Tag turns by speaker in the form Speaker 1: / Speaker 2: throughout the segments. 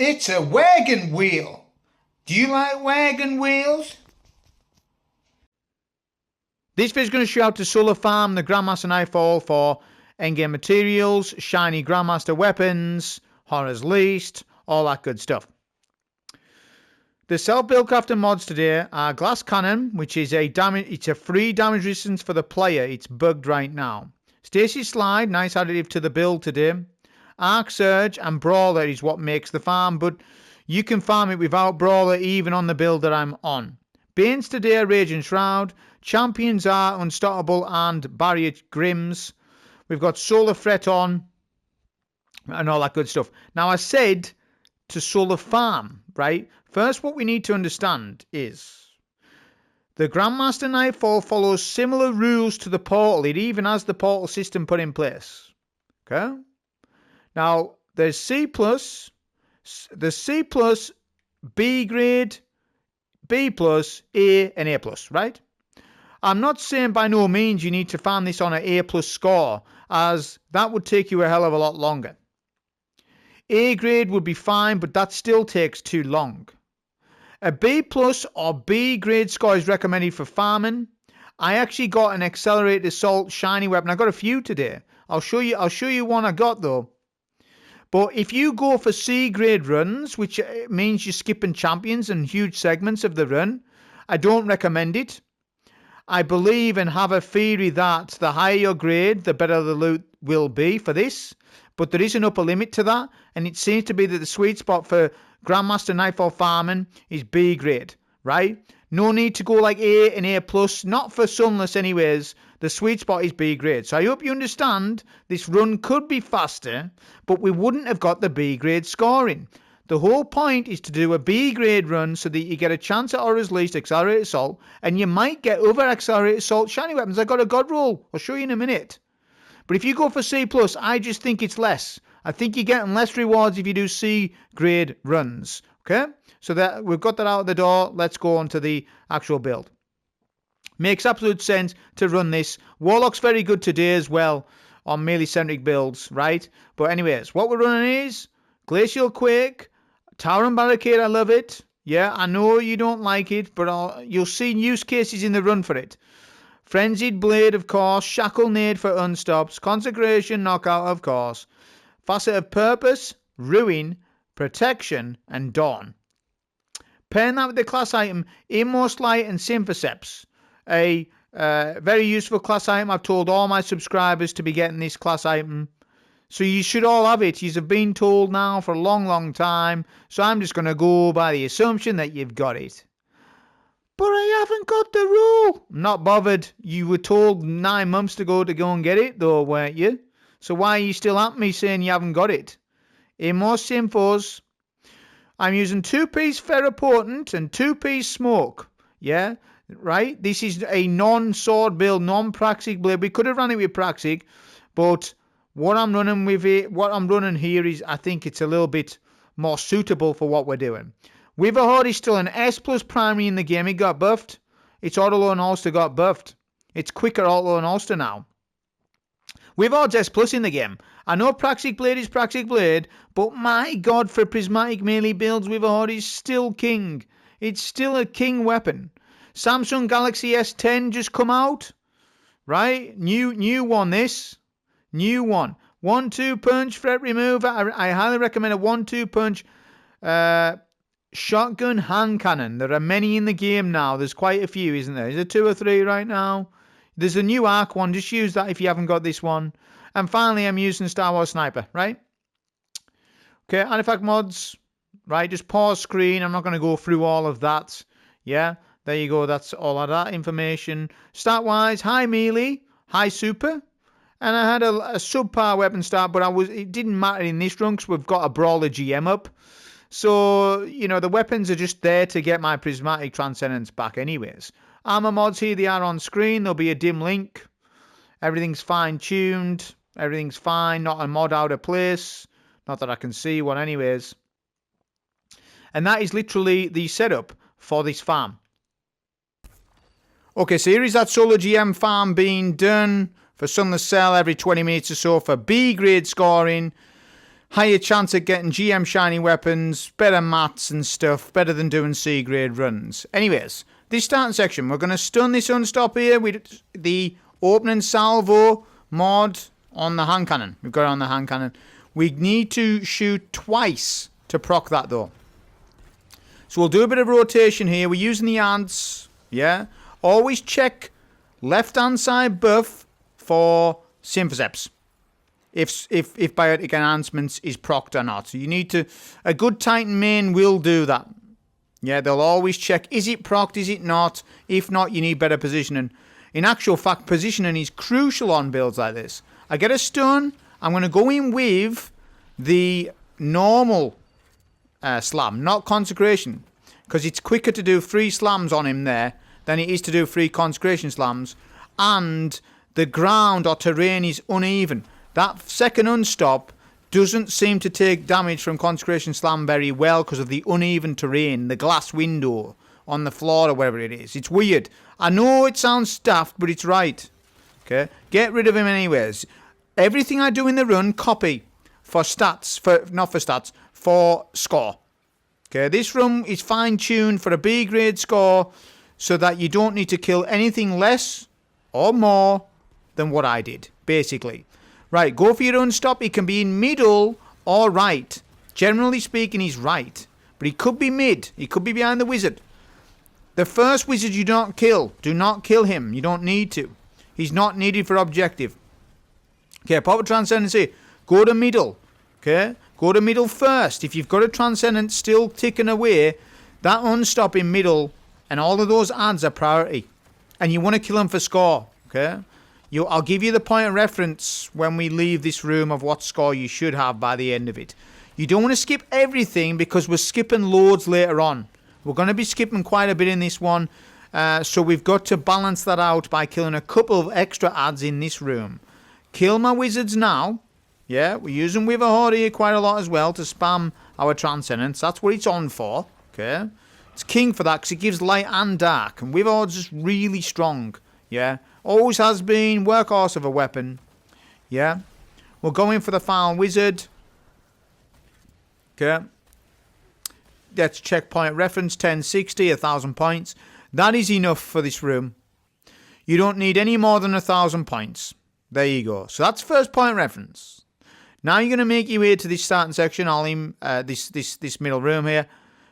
Speaker 1: It's a wagon wheel. Do you like wagon wheels?
Speaker 2: This video is going to show how to solo farm the Grandmaster Nightfall for endgame materials, shiny Grandmaster weapons, Horror's Least, all that good stuff. The self-build crafting mods today are Glass Cannon, which is it's a free damage resistance for the player. It's bugged right now. Stasis Slide, nice additive to the build today. Arc Surge and Brawler is what makes the farm, but you can farm it without Brawler even on the build that I'm on. Banes today, Raging Shroud. Champions are Unstoppable and Barrier Grims. We've got Solar Threat on and all that good stuff. Now I said to solo farm, right? First, what we need to understand is the Grandmaster Nightfall follows similar rules to the Portal. It even has the Portal system put in place. Okay? Now, there's C+, the C+, B grade, B+, A, and A+, right? I'm not saying by no means you need to farm this on an A+ score, as that would take you a hell of a lot longer. A grade would be fine, but that still takes too long. A B+ or B grade score is recommended for farming. I actually got an Accelerated Assault shiny weapon. I got a few today. I'll show you one I got though. But if you go for C grade runs, which means you're skipping champions and huge segments of the run, I don't recommend it. I believe and have a theory that the higher your grade, the better the loot will be for this. But there is an upper limit to that, and it seems to be that the sweet spot for Grandmaster Nightfall farming is B grade, right? No need to go like A and A+, not for Sunless anyways. The sweet spot is B grade. So I hope you understand this run could be faster, but we wouldn't have got the B grade scoring. The whole point is to do a B grade run so that you get a chance at Horror's Least, Accelerated Assault, and you might get other Accelerated Assault shiny weapons. I got a God Roll. I'll show you in a minute. But if you go for C+, I just think it's less. I think you're getting less rewards if you do C grade runs. Okay? So that we've got that out of the door. Let's go on to the actual build. Makes absolute sense to run this. Warlock's very good today as well on melee-centric builds, right? But anyways, what we're running is Glacial Quake, Tower and Barricade. I love it. Yeah, I know you don't like it, but you'll see use cases in the run for it. Frenzied Blade, of course. Shackle Nade for unstops. Consecration Knockout, of course. Facet of Purpose, Ruin, Protection, and Dawn. Pairing that with the class item Inmost Light and Symphoceps. A very useful class item. I've told all my subscribers to be getting this class item. So you should all have it. You've been told now for a long, long time. So I'm just going to go by the assumption that you've got it. But I haven't got the rule. I'm not bothered. You were told 9 months ago to go and get it though, weren't you? So why are you still at me saying you haven't got it? In more Symphos, I'm using 2-piece Ferropotent and 2-piece Smoke. Yeah, right? This is a non-sword build, non-Praxic blade. We could have run it with Praxic, but what I'm running here is I think it's a little bit more suitable for what we're doing. Witherhoard is still an S+ primary in the game. It got buffed. Its auto-load holster got buffed. It's quicker auto-load holster now. Witherhoard's S+ in the game. I know Praxic Blade is Praxic Blade, but my god, for prismatic melee builds, Witherhoard is still king. It's still a king weapon. Samsung Galaxy S10 just come out. Right? New one this. New one. 1-2 punch threat remover. I highly recommend a 1-2 punch shotgun hand cannon. There are many in the game now. There's quite a few, isn't there? Is there 2 or 3 right now? There's a new arc one. Just use that if you haven't got this one. And finally, I'm using Star Wars Sniper, right? Okay, artifact mods. Right, just pause screen. I'm not going to go through all of that. Yeah, there you go. That's all of that information. Start-wise, high melee, high super. And I had a subpar weapon start, but it didn't matter in this run because we've got a Brawler GM up. So, you know, the weapons are just there to get my Prismatic Transcendence back anyways. Armor mods here, they are on screen. There'll be a dim link. Everything's fine-tuned. Everything's fine. Not a mod out of place. Not that I can see one anyways. And that is literally the setup for this farm. Okay, so here is that solo GM farm being done for Sunless sell every 20 minutes or so for B grade scoring. higher chance of getting GM shiny weapons, better mats and stuff, better than doing C grade runs. Anyways, this starting section, we're going to stun this unstop here with the opening salvo mod on the hand cannon. We've got it on the hand cannon. We need to shoot twice to proc that though. So we'll do a bit of rotation here. We're using the ants. Yeah. Always check left hand side buff for Synthoceps. If biotic enhancements is procced or not. So you need to, a good Titan main will do that. Yeah, they'll always check, is it procced, is it not? If not, you need better positioning. In actual fact, positioning is crucial on builds like this. I get a stun, I'm going to go in with the normal slam, not consecration. Because it's quicker to do 3 slams on him there than it is to do 3 consecration slams. And the ground or terrain is uneven. That second unstop doesn't seem to take damage from Consecration Slam very well because of the uneven terrain, the glass window on the floor or wherever it is. It's weird. I know it sounds daft, but it's right. Okay, get rid of him anyways. Everything I do in the run, copy for stats, for score. Okay, this run is fine-tuned for a B grade score so that you don't need to kill anything less or more than what I did, basically. Right, go for your unstop. He can be in middle or right. Generally speaking, he's right. But he could be mid. He could be behind the wizard. The first wizard you don't kill. Do not kill him. You don't need to. He's not needed for objective. Okay, pop a transcendency. Go to middle. Okay, go to middle first. If you've got a transcendent still ticking away, that unstop in middle and all of those adds are priority. And you want to kill him for score. Okay. I'll give you the point of reference when we leave this room of what score you should have by the end of it. You don't want to skip everything because we're skipping loads later on. We're going to be skipping quite a bit in this one. So we've got to balance that out by killing a couple of extra adds in this room. Kill my wizards now. Yeah, we're using Wither Horde here quite a lot as well to spam our Transcendence. That's what it's on for. Okay. It's king for that because it gives light and dark. And Wither Horde's just really strong. Yeah. Always has been. Workhorse of a weapon. Yeah. We're going for the final wizard. Okay. That's checkpoint reference. 1060. 1,000 points. That is enough for this room. You don't need any more than 1,000 points. There you go. So that's first point reference. Now you're going to make your way to this starting section. This middle room here.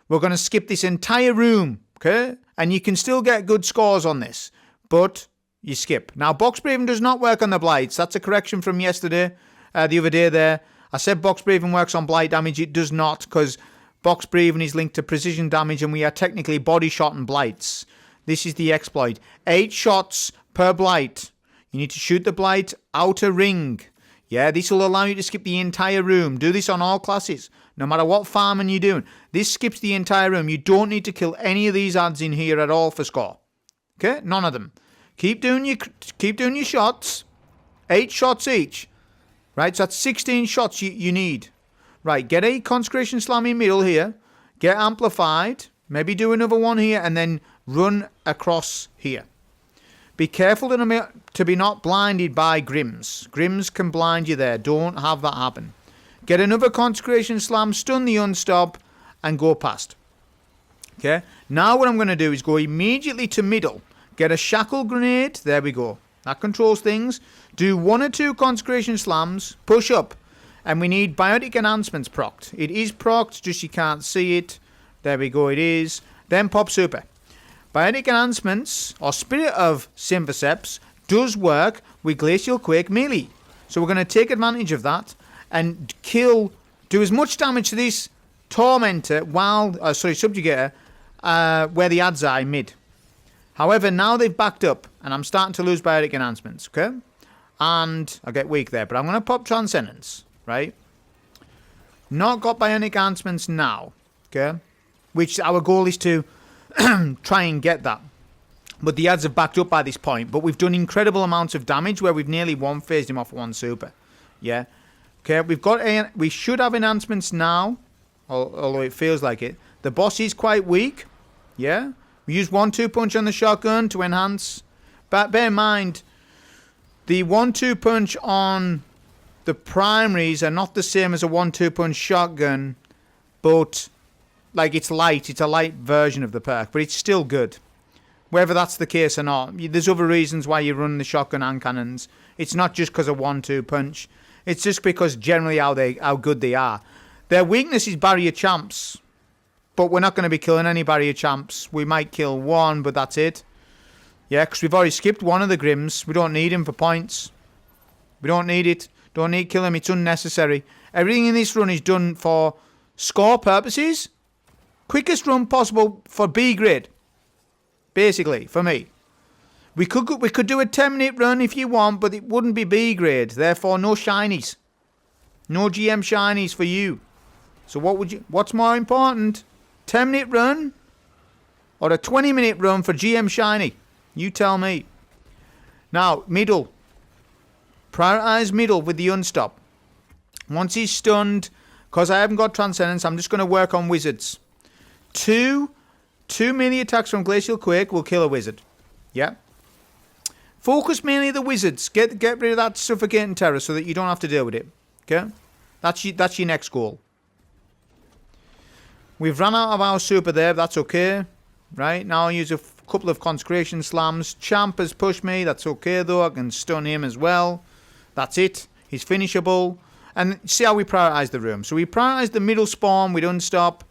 Speaker 2: We're going to skip this entire room. Okay. And you can still get good scores on this. But you skip. Now, box breathing does not work on the blights. That's a correction from yesterday, the other day there. I said box breathing works on blight damage. It does not, because box breathing is linked to precision damage, and we are technically body shot and blights. This is the exploit. 8 shots per blight. You need to shoot the blight outer ring. Yeah, this will allow you to skip the entire room. Do this on all classes, no matter what farming you're doing. This skips the entire room. You don't need to kill any of these adds in here at all for score. Okay, none of them. Keep doing your shots. 8 shots each. Right, so that's 16 shots you need. Right, get a Consecration Slam in middle here. Get amplified. Maybe do another one here and then run across here. Be careful to be not blinded by Grims. Grims can blind you there. Don't have that happen. Get another Consecration Slam, stun the unstop, and go past. Okay, now what I'm going to do is go immediately to middle. Get a shackle grenade. There we go. That controls things. Do 1 or 2 Consecration Slams. Push up. And we need biotic enhancements procced. It is procced, just you can't see it. There we go, it is. Then pop super. Biotic enhancements, or Spirit of Synthoceps, does work with Glacial Quake melee. So we're going to take advantage of that and do as much damage to this Tormentor, Subjugator, where the adds are in mid. However, now they've backed up, and I'm starting to lose biotic enhancements, okay? And I get weak there, but I'm going to pop Transcendence, right? Not got bionic enhancements now, okay? Which our goal is to try and get that. But the adds have backed up by this point, but we've done incredible amounts of damage where we've nearly one-phased him off 1 super, yeah? Okay, we should have enhancements now, although it feels like it. The boss is quite weak, yeah? We use 1-2 punch on the shotgun to enhance. But bear in mind, the 1-2 punch on the primaries are not the same as a 1-2 punch shotgun, but like it's light. It's a light version of the perk, but it's still good. Whether that's the case or not, there's other reasons why you run the shotgun and cannons. It's not just because of 1-2 punch. It's just because generally how good they are. Their weakness is barrier champs, but we're not going to be killing any barrier champs. We might kill one, but that's it. Yeah, because we've already skipped one of the Grims. We don't need him for points. We don't need it. Don't need to kill him. It's unnecessary. Everything in this run is done for score purposes. Quickest run possible for B grade. Basically, for me. We could do a 10-minute run if you want, but it wouldn't be B grade. Therefore, no shinies. No GM shinies for you. So what's more important? 10-minute run or a 20-minute run for GM shiny? You tell me. Now, middle. Prioritize middle with the unstop. Once he's stunned, because I haven't got Transcendence, I'm just going to work on wizards. Two melee attacks from Glacial Quake will kill a wizard. Yeah. Focus mainly the wizards. Get rid of that suffocating terror so that you don't have to deal with it. Okay? That's your next goal. We've run out of our super there. That's okay. Right? Now I'll use a couple of Consecration Slams. Champ has pushed me. That's okay though. I can stun him as well. That's it. He's finishable. And see how we prioritize the room. So we prioritize the middle spawn with unstop,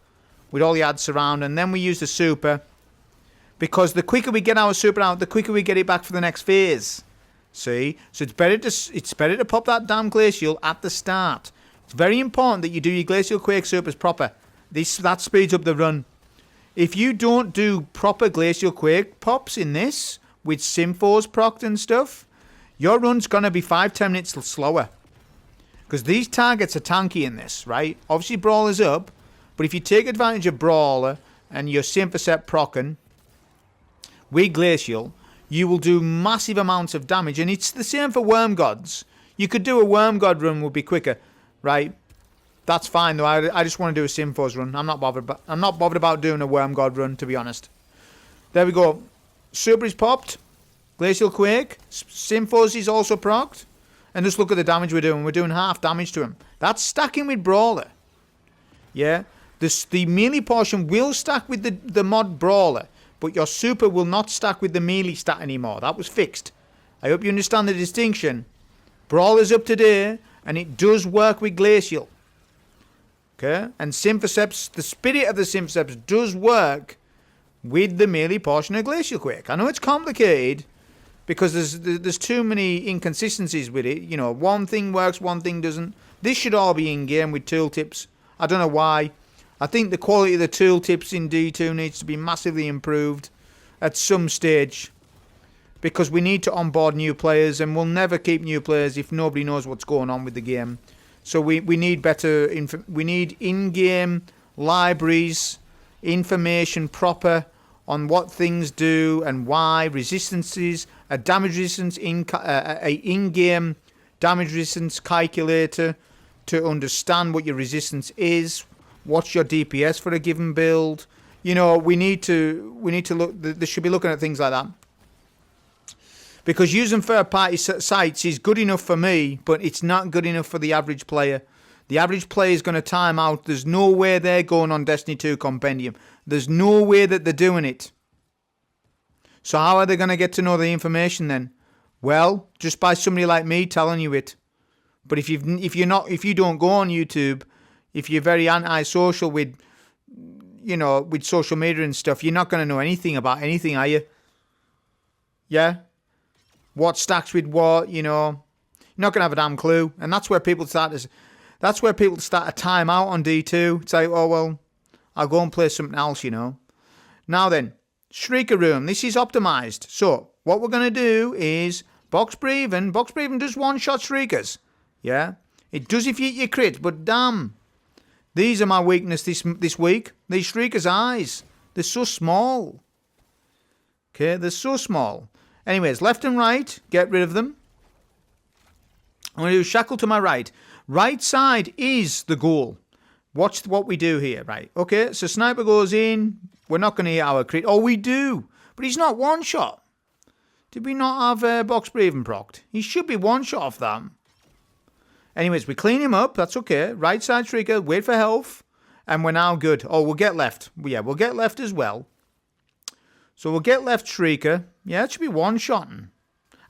Speaker 2: with all the ads around, and then we use the super. Because the quicker we get our super out, the quicker we get it back for the next phase. See? So it's better to pop that damn glacial at the start. It's very important that you do your Glacial Quake supers proper. That speeds up the run. If you don't do proper Glacial Quake pops in this, with Symphos procced and stuff, your run's going to be 5-10 minutes slower. Because these targets are tanky in this, right? Obviously Brawler's up, but if you take advantage of Brawler and your Symphoset proccing with Glacial, you will do massive amounts of damage. And it's the same for Worm Gods. You could do a Worm God run, would be quicker, right? That's fine though. I just want to do a Symphos run. I'm not bothered about doing a Worm God run, to be honest. There we go. Super is popped. Glacial Quake. Symphos is also procced. And just look at the damage we're doing. We're doing half damage to him. That's stacking with Brawler. Yeah. The melee portion will stack with the mod Brawler. But your super will not stack with the melee stat anymore. That was fixed. I hope you understand the distinction. Brawler's up today. And it does work with Glacial. Okay? And Symphoseps, the spirit of the Symphoseps does work with the melee portion of Glacial Quake. I know it's complicated. Because there's too many inconsistencies with it. You know, one thing works, one thing doesn't. This should all be in-game with tooltips. I don't know why. I think the quality of the tooltips in D2 needs to be massively improved at some stage. Because we need to onboard new players, and we'll never keep new players if nobody knows what's going on with the game. So we need better... we need in-game libraries, information proper on what things do and why, resistances, a damage resistance, a in-game damage resistance calculator to understand what your resistance is, what's your DPS for a given build. You know, we need to look. They should be looking at things like that. Because using third-party sites is good enough for me, but it's not good enough for the average player. The average player is going to time out. There's no way they're going on Destiny 2 Compendium. There's no way that they're doing it. So how are they going to get to know the information then? Well, just by somebody like me telling you it. But if you don't go on YouTube, if you're very antisocial with, you know, with social media and stuff, you're not going to know anything about anything, are you? Yeah? What stacks with what, you know? You're not going to have a damn clue. And that's where people start to time out on D2. It's like, oh, well, I'll go and play something else, you know. Now then, Shrieker Room. This is optimized. So, what we're going to do is Box Breathing. Box Breathing does one-shot Shriekers. Yeah? It does if you hit your crit, but damn. These are my weakness this week. These Shriekers' eyes. They're so small. Okay, they're so small. Anyways, left and right, get rid of them. I'm going to do Shackle to my right. Right side is the goal. Watch what we do here, right? Okay, so Sniper goes in. We're not going to hit our crit. Oh, we do. But he's not one shot. Did we not have Box Breathing procced? He should be one shot off that. Anyways, we clean him up. That's okay. Right side Shrieker. Wait for health. And we're now good. Oh, we'll get left. Yeah, we'll get left as well. So we'll get left Shrieker. Yeah, it should be one-shotting.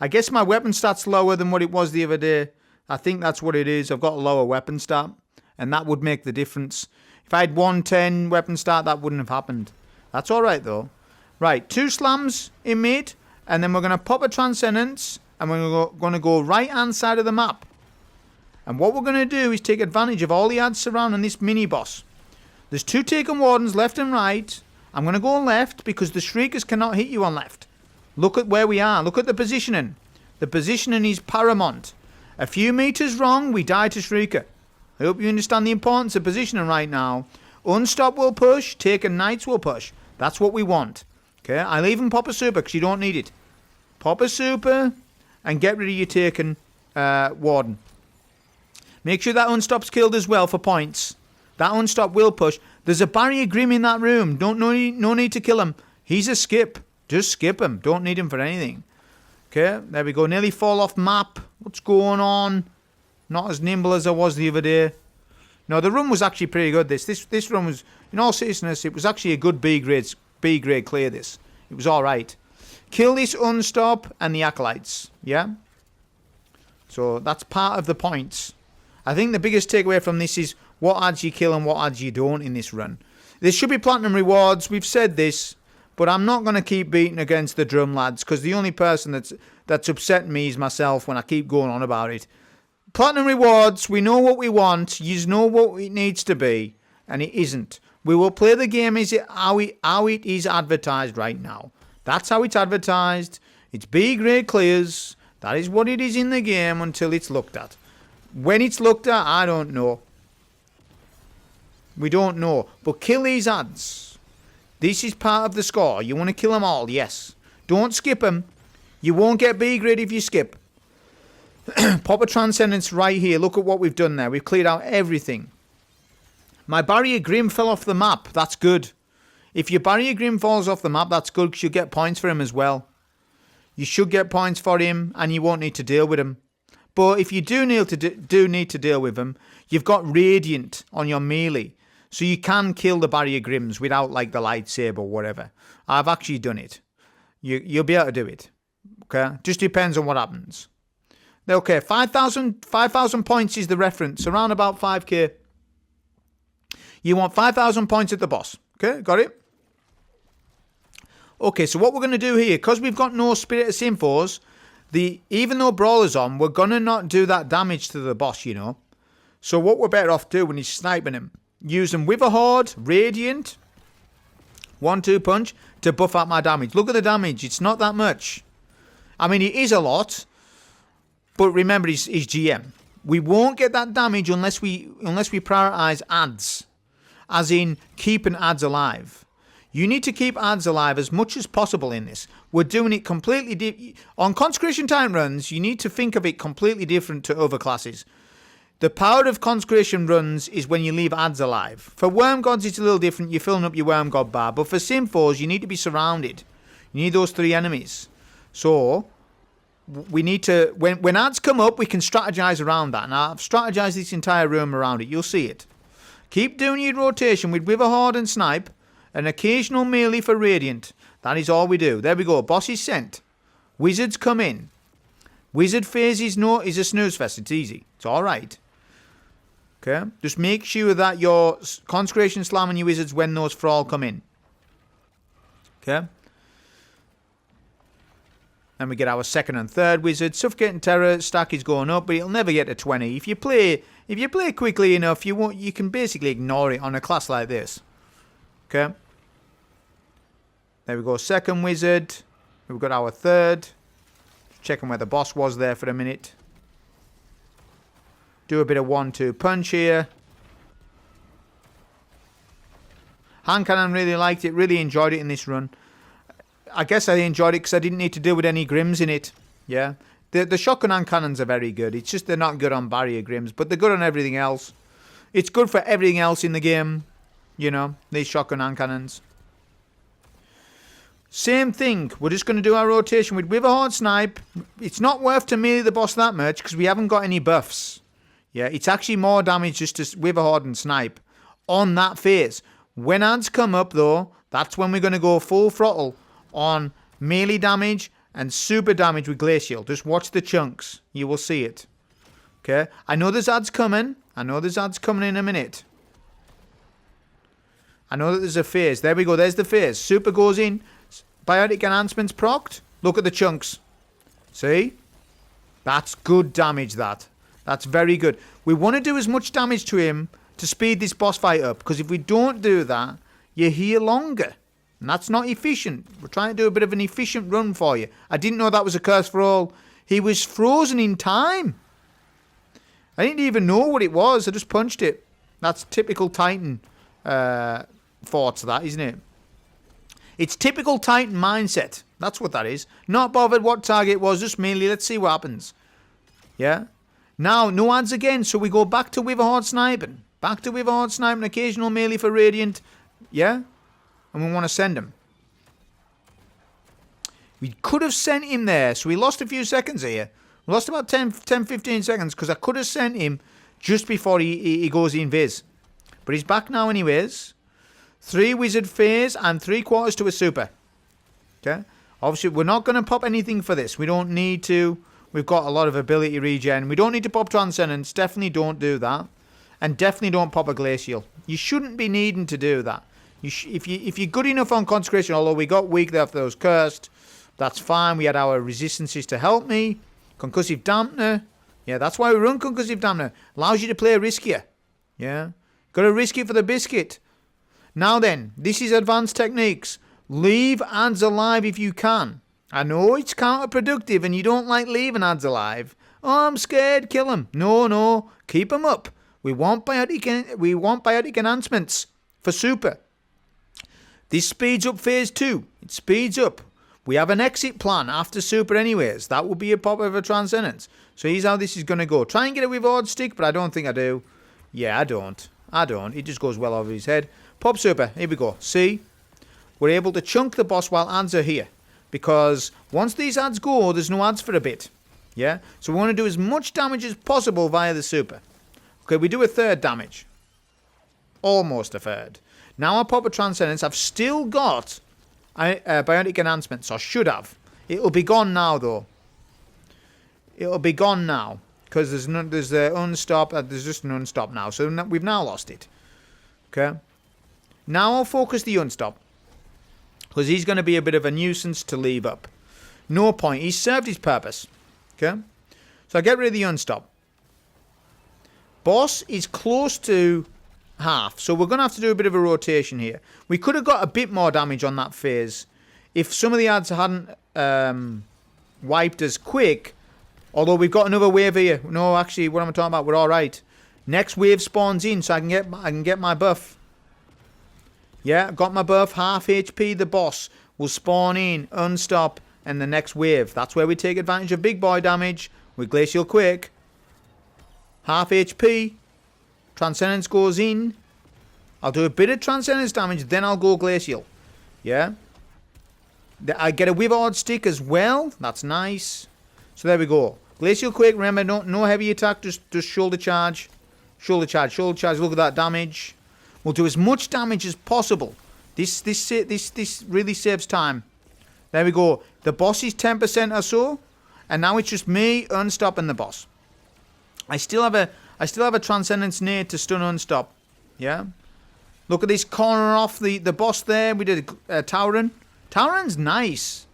Speaker 2: I guess my weapon stat's lower than what it was the other day. I think that's what it is. I've got a lower weapon stat. And that would make the difference. If I had 110 weapon stat, that wouldn't have happened. That's alright, though. Right, 2 slams in mid. And then we're going to pop a Transcendence. And we're going to go right-hand side of the map. And what we're going to do is take advantage of all the ads surrounding this mini-boss. There's 2 Taken Wardens left and right. I'm going to go left because the Shriekers cannot hit you on left. Look at where we are. Look at the positioning. The positioning is paramount. A few meters wrong, we die to Shrieker. I hope you understand the importance of positioning right now. Unstop will push. Taken Knights will push. That's what we want. Okay, I'll even pop a super because you don't need it. Pop a super and get rid of your Taken Warden. Make sure that Unstop's killed as well for points. That Unstop will push. There's a Barrier Grim in that room. No need to kill him. He's a skip. Just skip him. Don't need him for anything. Okay, there we go. Nearly fall off map. What's going on? Not as nimble as I was the other day. No, the run was actually pretty good. This run was, in all seriousness, it was actually a good B grade clear this. It was alright. Kill this Unstop and the Acolytes. Yeah? So that's part of the points. I think the biggest takeaway from this is what ads you kill and what ads you don't in this run. There should be platinum rewards. We've said this. But I'm not going to keep beating against the drum lads because the only person that's upsetting me is myself when I keep going on about it. Platinum rewards, we know what we want. You know what it needs to be. And it isn't. We will play the game how it is advertised right now. That's how it's advertised. It's B grade clears. That is what it is in the game until it's looked at. When it's looked at, I don't know. We don't know. But kill these ads. This is part of the score. You want to kill them all, yes. Don't skip them. You won't get B grade if you skip. Pop a Transcendence right here. Look at what we've done there. We've cleared out everything. My Barrier Grim fell off the map. That's good. If your Barrier Grim falls off the map, that's good because you'll get points for him as well. You should get points for him and you won't need to deal with him. But if you do need to deal with him, you've got Radiant on your melee. So you can kill the Barrier Grims without like the lightsaber or whatever. I've actually done it. You'll be able to do it. Okay? Just depends on what happens. Okay, 5,000 points is the reference. Around about 5k. You want 5,000 points at the boss. Okay, got it? Okay, so what we're going to do here, because we've got no Spirit of Symphos, even though Brawler's on, we're going to not do that damage to the boss, you know. So what we're better off doing is sniping him. Use them Wither Horde, Radiant, 1-2 punch to buff out my damage. Look at the damage. It's not that much. I mean, it is a lot. But remember, he's GM. We won't get that damage unless we prioritize ads. As in, keeping ads alive. You need to keep ads alive as much as possible in this. We're doing it completely... On Consecration Time runs, you need to think of it completely different to other classes. The power of Consecration runs is when you leave ads alive. For Worm Gods, it's a little different. You're filling up your Worm God bar. But for Symphos, you need to be surrounded. You need those 3 enemies. So, we need to... When ads come up, we can strategize around that. And I've strategized this entire room around it. You'll see it. Keep doing your rotation with Wither Horde and Snipe. An occasional melee for Radiant. That is all we do. There we go. Boss is sent. Wizards come in. Wizard phase is a snooze fest. It's easy. It's alright. Okay, just make sure that your Consecration Slam and your Wizards when those Thrall come in. Okay. Then we get our 2nd and 3rd Wizard. Suffocating Terror stack is going up, but it'll never get to 20. If you play quickly enough, you can basically ignore it on a class like this. Okay. There we go. 2nd Wizard. We've got our 3rd. Checking where the boss was there for a minute. Do a bit of 1-2 punch here. Hand Cannon really liked it. Really enjoyed it in this run. I guess I enjoyed it because I didn't need to deal with any Grims in it. Yeah. The shotgun hand cannons are very good. It's just they're not good on Barrier Grims. But they're good on everything else. It's good for everything else in the game. You know. These shotgun hand cannons. Same thing. We're just going to do our rotation with Wither Horde Snipe. It's not worth to melee the boss that much because we haven't got any buffs. Yeah, it's actually more damage just to Witherhoard and Snipe on that phase. When ads come up, though, that's when we're going to go full throttle on melee damage and super damage with Glacial. Just watch the chunks. You will see it. Okay? I know there's ads coming. I know there's ads coming in a minute. I know that there's a phase. There we go. There's the phase. Super goes in. Biotic enhancements procced. Look at the chunks. See? That's good damage, that. That's very good. We want to do as much damage to him to speed this boss fight up. Because if we don't do that, you're here longer. And that's not efficient. We're trying to do a bit of an efficient run for you. I didn't know that was a curse for all. He was frozen in time. I didn't even know what it was. I just punched it. That's typical Titan thoughts, that, isn't it? It's typical Titan mindset. That's what that is. Not bothered what target it was. Just mainly, let's see what happens. Yeah? Now, no ads again. So we go back to Witherhoard sniping. Back to Witherhoard sniping. Occasional melee for Radiant. Yeah? And we want to send him. We could have sent him there. So we lost a few seconds here. We lost about 10-15 seconds because I could have sent him just before he goes in Viz. But he's back now anyways. 3 wizard phase and 3/4 to a super. Okay? Obviously, we're not going to pop anything for this. We don't need to. We've got a lot of ability regen. We don't need to pop Transcendence. Definitely don't do that. And definitely don't pop a Glacial. You shouldn't be needing to do that. If you're good enough on Consecration, although we got weak there after those cursed, that's fine. We had our resistances to help me. Concussive Dampener. Yeah, that's why we run Concussive Dampener. Allows you to play riskier. Yeah? Got to risk it for the biscuit. Now then, this is advanced techniques. Leave ads alive if you can. I know it's counterproductive and you don't like leaving ads alive. Oh, I'm scared, kill them. No, keep them up. We want biotic enhancements for super. This speeds up phase 2. It speeds up. We have an exit plan after super anyways. That will be a pop of a Transcendence. So here's how this is going to go. Try and get it with Odd Stick, but I don't think I do. Yeah, I don't. It just goes well over his head. Pop super. Here we go. See? We're able to chunk the boss while ads are here. Because once these ads go, there's no ads for a bit. Yeah? So we want to do as much damage as possible via the super. Okay, we do a third damage. Almost a third. Now I pop a Transcendence. I've still got biotic enhancements. Or should have. It'll be gone now, though. It'll be gone now. Because there's the unstop. There's just an unstop now. So we've now lost it. Okay? Now I'll focus the unstop. Because he's going to be a bit of a nuisance to leave up. No point. He's served his purpose. Okay? So I get rid of the unstop. Boss is close to half. So we're going to have to do a bit of a rotation here. We could have got a bit more damage on that phase. If some of the ads hadn't wiped us quick. Although we've got another wave here. No, actually, what am I talking about? We're alright. Next wave spawns in so I can get my buff. Yeah, got my buff, half HP, the boss will spawn in, unstop, and the next wave. That's where we take advantage of big boy damage with Glacial Quake. Half HP, Transcendence goes in. I'll do a bit of Transcendence damage, then I'll go Glacial. Yeah. I get a Witherhoard Stick as well, that's nice. So there we go. Glacial Quake, remember, no heavy attack, just shoulder charge. Shoulder charge, look at that damage. We'll do as much damage as possible. This really saves time. There we go. The boss is 10% or so. And now it's just me unstopping the boss. I still have a Transcendence nade to stun unstop. Yeah? Look at this corner off the boss there. We did a Tauren. Tauren's nice.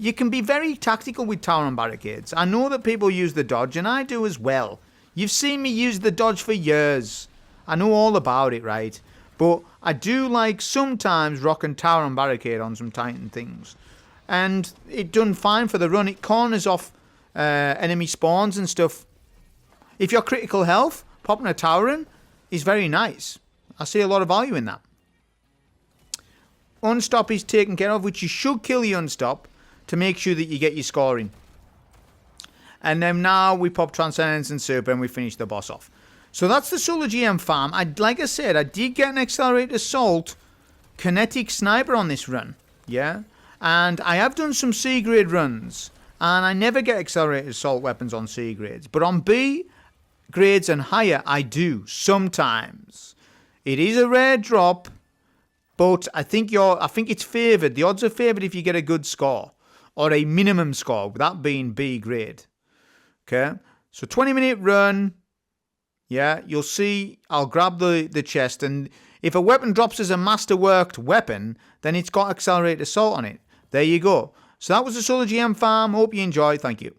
Speaker 2: You can be very tactical with Tauren barricades. I know that people use the dodge, and I do as well. You've seen me use the dodge for years. I know all about it, right? But I do like sometimes rocking Tauren barricade on some Titan things. And it done fine for the run. It corners off enemy spawns and stuff. If you're critical health, popping a Tauren is very nice. I see a lot of value in that. Unstop is taken care of, which you should kill the unstop to make sure that you get your scoring. And then now we pop Transcendence and Super and we finish the boss off. So that's the Solar GM farm. Like I said, I did get an Accelerated Assault Kinetic Sniper on this run. Yeah? And I have done some C grade runs. And I never get Accelerated Assault weapons on C grades. But on B, grades and higher, I do sometimes. It is a rare drop, but I think it's favoured. The odds are favoured if you get a good score or a minimum score, that being B grade. Okay, so 20-minute run. Yeah, you'll see. I'll grab the chest, and if a weapon drops as a masterworked weapon, then it's got accelerated assault on it. There you go. So that was the Solar GM farm. Hope you enjoyed. Thank you.